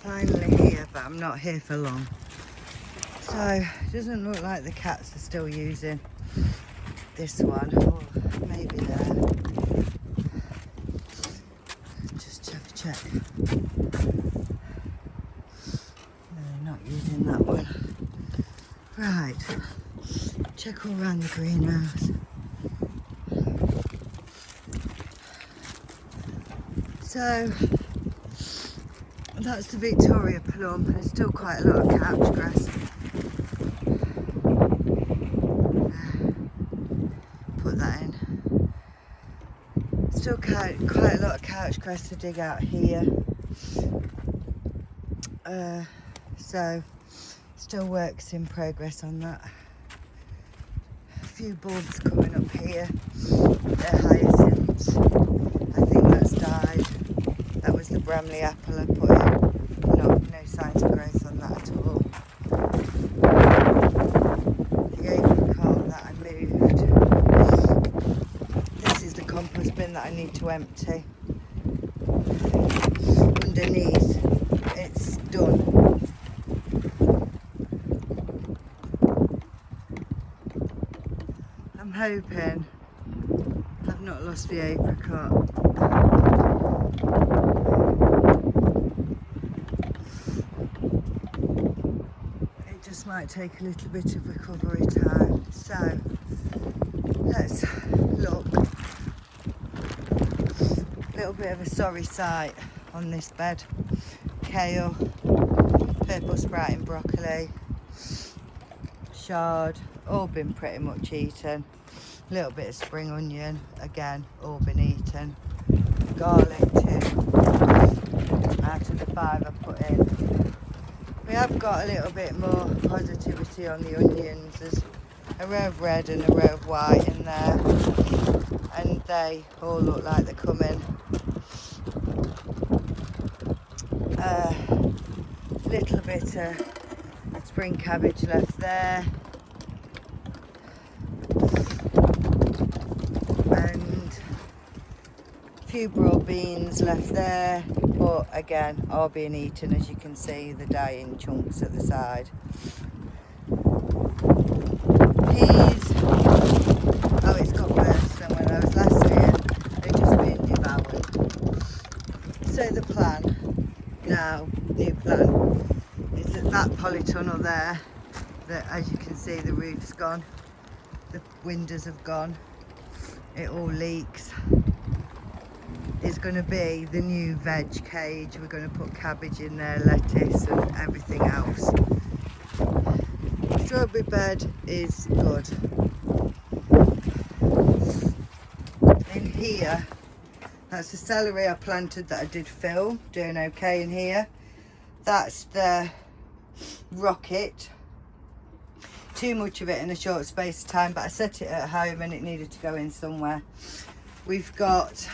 Finally here, but I'm not here for long. So it doesn't look like the cats are still using this one, or maybe there. Just check. No, they're not using that one. Right, check all around the greenhouse. So that's the Victoria plum. There's still quite a lot of couch grass. Put that in. Still quite a lot of couch grass to dig out here. So still works in progress on that. A few bulbs coming up here. They're hyacinths. I think that's died. That was the Bramley apple I put in. No signs of growth on that at all. The apricot that I moved. This is the compost bin that I need to empty. Underneath, it's done. I'm hoping I've not lost the apricot. It just might take a little bit of recovery time. So let's look. A little bit of a sorry sight on this bed. Kale, purple sprouting broccoli, chard, all been pretty much eaten. A little bit of spring onion, again, all been eaten. Garlic too, out of the 5 I put in. We have got a little bit more positivity on the onions. There's a row of red and a row of white in there, and they all look like they're coming. Little bit of spring cabbage left there, and a few broad beans left there, but again all being eaten. As you can see, the dying chunks at the side. Peas, oh, it's got worse than when I was last here. They've just been devoured. So the plan now, new plan, is that polytunnel there, that, as you can see, the roof's gone, the windows have gone, it all leaks. It's going to be the new veg cage. We're going to put cabbage in there, lettuce and everything else. Strawberry bed is good. In here, that's the celery I planted that I did fill, doing okay in here. That's the rocket. Too much of it in a short space of time, but I set it at home and it needed to go in somewhere. We've got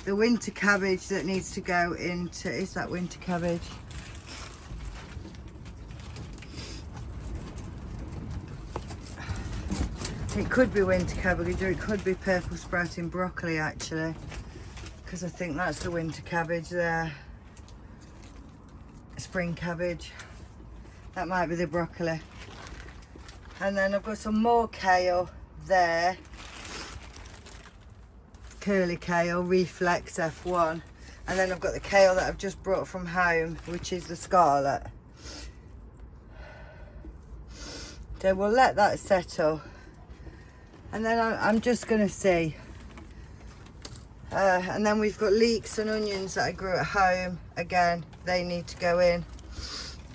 the winter cabbage that needs to go into, is that winter cabbage? It could be winter cabbage, or it could be purple sprouting broccoli actually, because I think that's the winter cabbage there. Spring cabbage, that might be the broccoli. And then I've got some more kale there, curly kale, reflex F1, and then I've got the kale that I've just brought from home, which is the scarlet. So we'll let that settle, and then I'm just going to see. And then we've got leeks and onions that I grew at home. Again, they need to go in,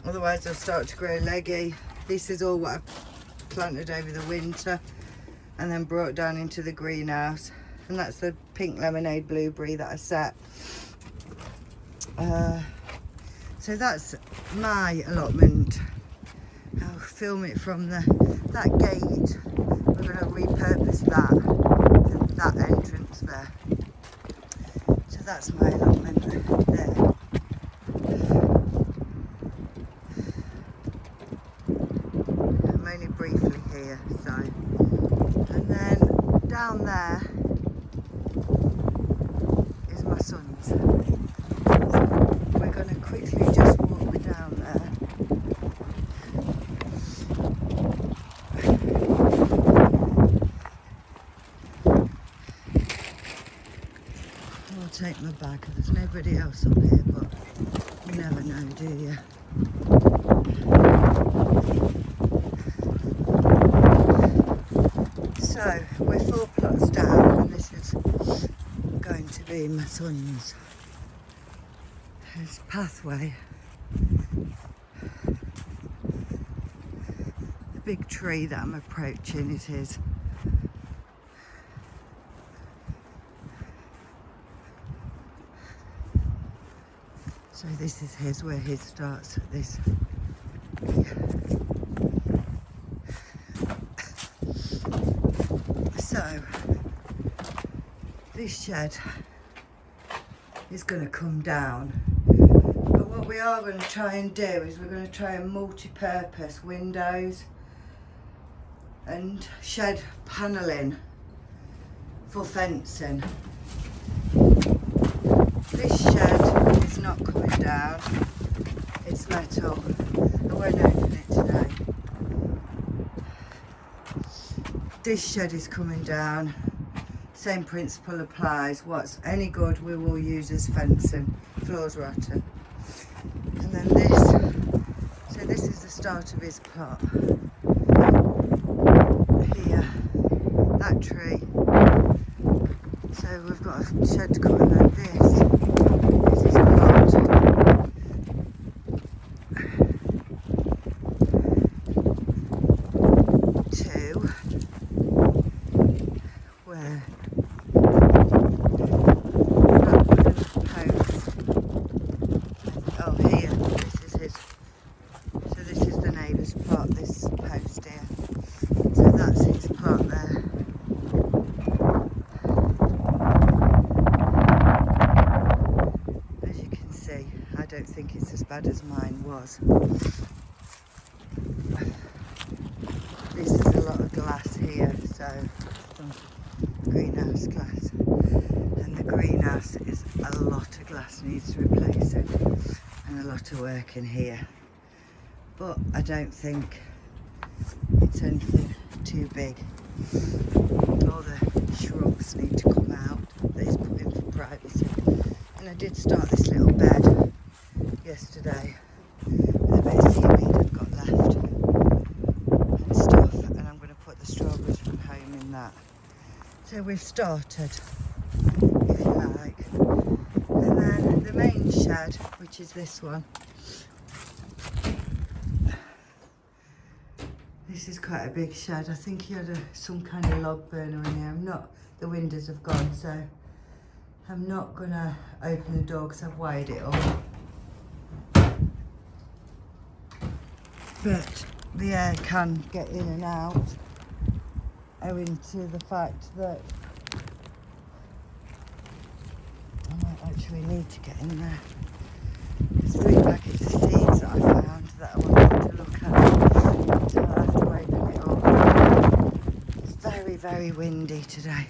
otherwise they'll start to grow leggy. This is all what I've planted over the winter and then brought down into the greenhouse. And that's the pink lemonade blueberry that I set. So that's my allotment. I'll film it from that gate. We're going to repurpose that entrance there. So that's my allotment there. I'm only briefly here, so. And then down there is my son's. So we're going to her bag. There's nobody else up here, but you never know, do you? So we're 4 plots down, and this is going to be my son's. His pathway. The big tree that I'm approaching is his. So this is his, where his starts at this. So this shed is going to come down, but what we are going to try and do is we're going to try and multi-purpose windows and shed panelling for fencing. This shed is not coming down, it's metal. I won't open it today. This shed is coming down. Same principle applies. What's any good we will use as fencing. Floor's rotten. And then this, so this is the start of his plot. Here, that tree. So we've got a shed coming like this. This is plot. 2, where I don't think it's as bad as mine was. This is a lot of glass here, so some greenhouse glass. And the greenhouse is a lot of glass, needs replacing, and a lot of work in here. But I don't think it's anything too big. All the shrubs need to come out that is put in for privacy. And I did start this little bed yesterday with a bit of seaweed I've got left and stuff, and I'm going to put the strawberries from home in that. So we've started, if you like. And then the main shed, which is this one. This is quite a big shed. I think he had some kind of log burner in here. The windows have gone, so I'm not going to open the door because I've wired it up. But the air can get in and out, owing to the fact that I might actually need to get in there. There's 3 packets of seeds that I found that I wanted to look at, so I'll have to open it up. It's very, very windy today.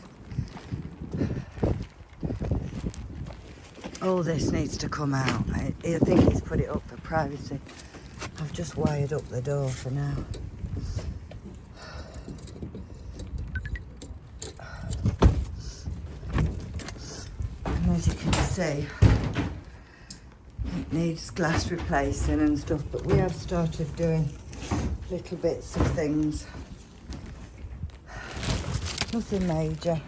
All this needs to come out. I think he's put it up for privacy. I've just wired up the door for now. And as you can see, it needs glass replacing and stuff, but we have started doing little bits of things. Nothing major,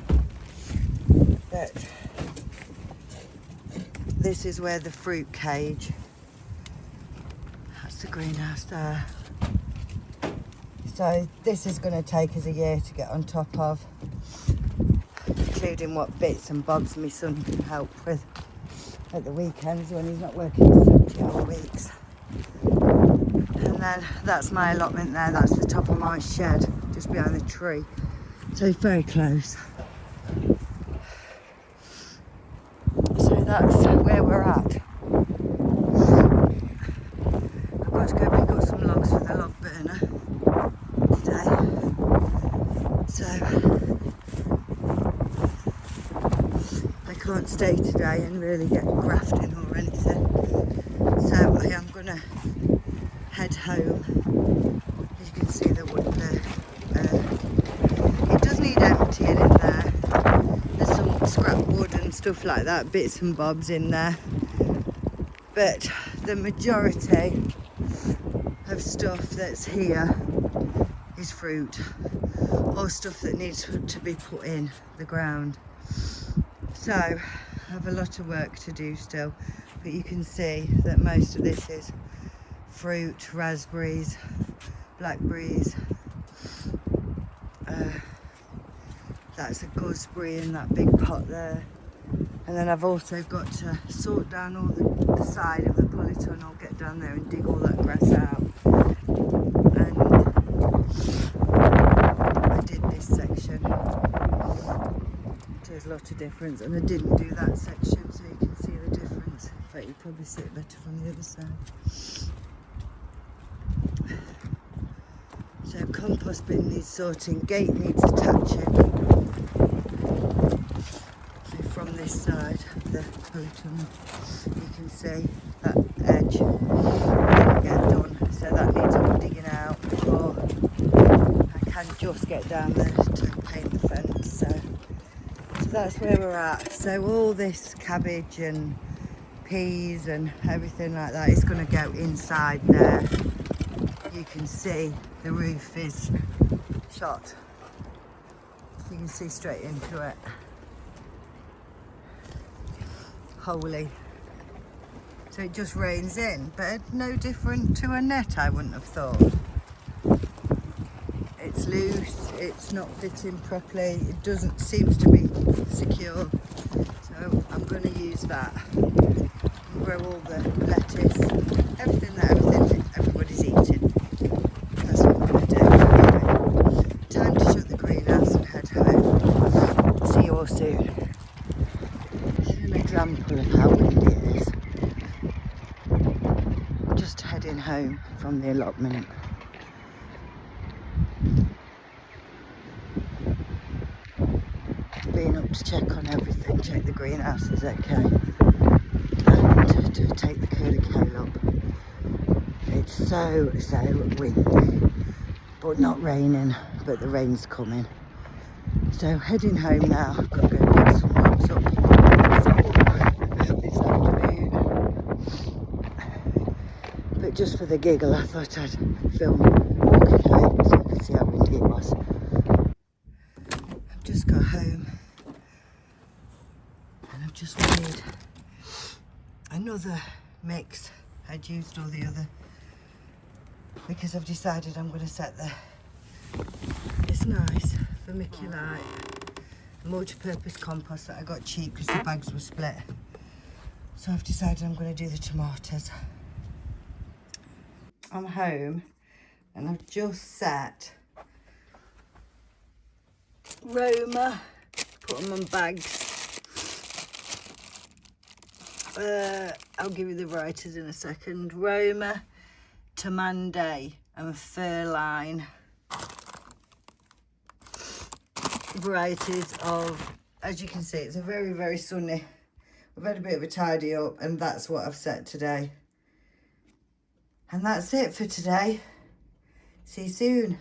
but this is where the fruit cage, that's the greenhouse there. So this is going to take us a year to get on top of, including what bits and bobs my son can help with at the weekends when he's not working 70-hour weeks. And then that's my allotment there, that's the top of my shed, just behind the tree. So very close. So that's where we're at. I've got to go pick up some logs for the log burner today. So I can't stay today and really get grafting or anything. So I am going to head home. As you can see, the wood there. It does need emptying in there. There's some scrap wood and stuff like that, bits and bobs in there. But the majority of stuff that's here is fruit or stuff that needs to be put in the ground. So I have a lot of work to do still, but you can see that most of this is fruit, raspberries, blackberries. That's a gooseberry in that big pot there. And then I've also got to sort down all the side of the polytunnel, get down there and dig all that grass out. And I did this section. There's a lot of difference, and I didn't do that section, so you can see the difference. In fact, you probably see it better from the other side. So compost bin needs sorting, gate needs attaching. From this side of the polytunnel, you can see that edge didn't get done, so that needs all digging out, or I can just get down there to paint the fence. So that's where we're at. So all this cabbage and peas and everything like that is going to go inside there. You can see the roof is shot. You can see straight into it. Holy. So it just rains in, but no different to a net, I wouldn't have thought. It's loose, it's not fitting properly, it doesn't seems to be secure. So I'm going to use that and grow all the lettuce, everything that everybody's eating. That's what I'm going to do. Anyway, time to shut the greenhouse and head home. See you all soon. An example of how windy it is. Just heading home from the allotment. Been up to check on everything, check the greenhouse is okay, and to take the curly kale up. It's so windy, but not raining, but the rain's coming. So heading home now. I've got to go pick some rocks up this afternoon. But just for the giggle, I thought I'd film walking home so you could see how windy it was. I've just got home and I've just made another mix. I'd used all the other because I've decided I'm going to set it's nice vermiculite, multi-purpose compost that I got cheap because the bags were split. So I've decided I'm going to do the tomatoes. I'm home and I've just set Roma, put them on bags. I'll give you the varieties in a second. Roma, Tamande and Furline. Varieties of, as you can see, it's a very, very sunny. We've had a bit of a tidy up and that's what I've set today. And that's it for today. See you soon.